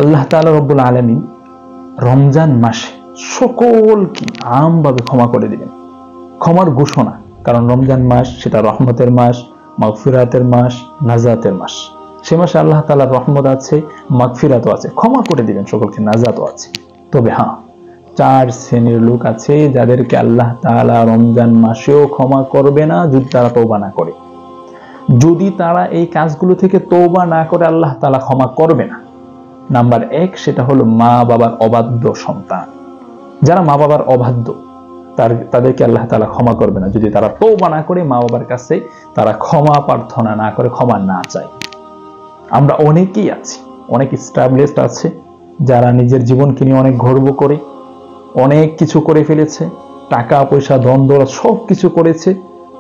আল্লাহ তাআলা রব্বুল আলামিন রমজান মাসে সকলকে আমভাবে ক্ষমা করে দিবেন। ক্ষমার ঘোষণা, কারণ রমজান মাস সেটা রহমতের মাস, মাগফিরাতের মাস, নাজাতের মাস। সে মাসে আল্লাহ তাআলার রহমত আছে, মাগফিরাতও আছে, ক্ষমা করে দিবেন সকলকে, নাজাতও আছে। তবে হ্যাঁ, 4 শ্রেণীর লোক আছে যাদেরকে আল্লাহ তাআলা রমজান মাসেও ক্ষমা করবে না যদি তারা তওবা না করে। যদি তারা এই কাজগুলো থেকে তওবা না করে আল্লাহ তাআলা ক্ষমা করবে না। নাম্বার 1, সেটা হলো মা বাবার অবাধ্য সন্তান। যারা মা বাবার অবাধ্য তাদেরকে আল্লাহ তাআলা ক্ষমা করবে না যদি তারা তওবা না করে, মা বাবার কাছে তারা ক্ষমা প্রার্থনা না করে, ক্ষমা না চায়। আমরা অনেকেই আছি, অনেক এস্টাবলিশড আছে যারা নিজের জীবনকে নিয়ে অনেক গর্ব করে, অনেক কিছু করে ফেলেছে, টাকা পয়সা ধন দৌলত সব কিছু করেছে,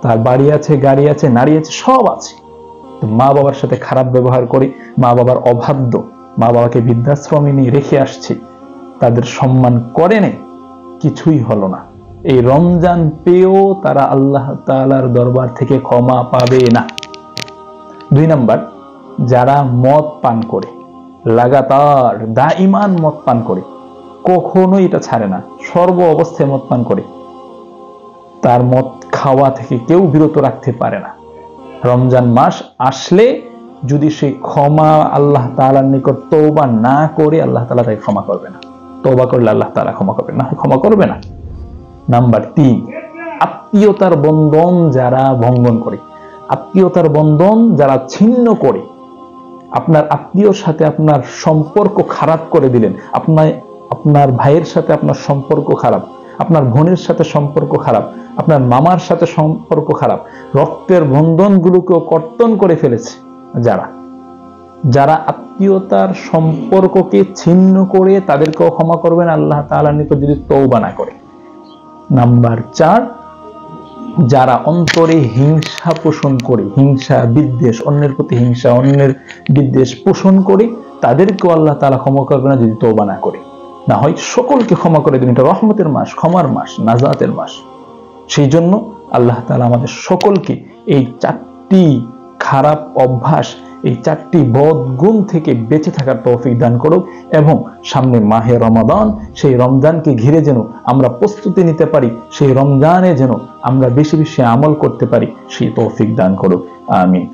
তার বাড়ি আছে, গাড়ি আছে, নারী আছে, সব আছে। মা বাবার সাথে খারাপ ব্যবহার করে, মা বাবার অবাধ্য, মা বাবাকে বৃদ্ধাশ্রমে নিয়ে রেখে আসছে, তাদের সম্মান করে নেই, কিছুই হলো না। এই রমজান পেয়েও তারা আল্লাহ তাআলার দরবার থেকে ক্ষমা পাবে না। 2 নাম্বার, যারা মদ পান করে, লাগাতার দাইমান মদ পান করে, কখনোই এটা ছাড়ে না, সর্ব অবস্থায় মদ পান করে, তার মদ খাওয়া থেকে কেউ বিরত রাখতে পারে না। রমজান মাস আসলে যদি সে ক্ষমা আল্লাহ তাআলার নিকট তওবা না করে, আল্লাহ তাআলা তাকে ক্ষমা করবে না। তওবা করলে আল্লাহ তাআলা ক্ষমা করবে না, ক্ষমা করবে না। নাম্বার 3, আত্মীয়তার বন্ধন যারা ভঙ্গন করে, আত্মীয়তার বন্ধন যারা ছিন্ন করে, আপনার আত্মীয়র সাথে আপনার সম্পর্ক খারাপ করে দিলেন, আপনার ভাইয়ের সাথে আপনার সম্পর্ক খারাপ, আপনার বোনের সাথে সম্পর্ক খারাপ, আপনার মামার সাথে সম্পর্ক খারাপ, রক্তের বন্ধনগুলোকেও কর্তন করে ফেলেছে যারা আত্মীয়তার সম্পর্ককে ছিন্ন করে, তাদেরকেও ক্ষমা করবেন আল্লাহ তাআলার নিকট যদি তওবা না করে। নাম্বার 4, যারা অন্তরে হিংসা পোষণ করে, হিংসা বিদ্বেষ, অন্যের প্রতি হিংসা, অন্যের বিদ্বেষ পোষণ করে, তাদেরকেও আল্লাহ তাআলা ক্ষমা করবে না যদি তওবা না করে। না হয় সকলকে ক্ষমা করে দিন। এটা রহমতের মাস, ক্ষমার মাস, নাজাতের মাস। সেই জন্য আল্লাহ তাআলা আমাদের সকলকে এই 4টি খারাপ অভ্যাস, এই 4টি বদগুণ থেকে বেঁচে থাকার তৌফিক দান করুক, এবং সামনে মাহে রমাদান, সেই রমজানকে ঘিরে যেন আমরা প্রস্তুতি নিতে পারি, সেই রমজানে যেন আমরা বেশি বেশি আমল করতে পারি, সেই তৌফিক দান করুক। আমিন।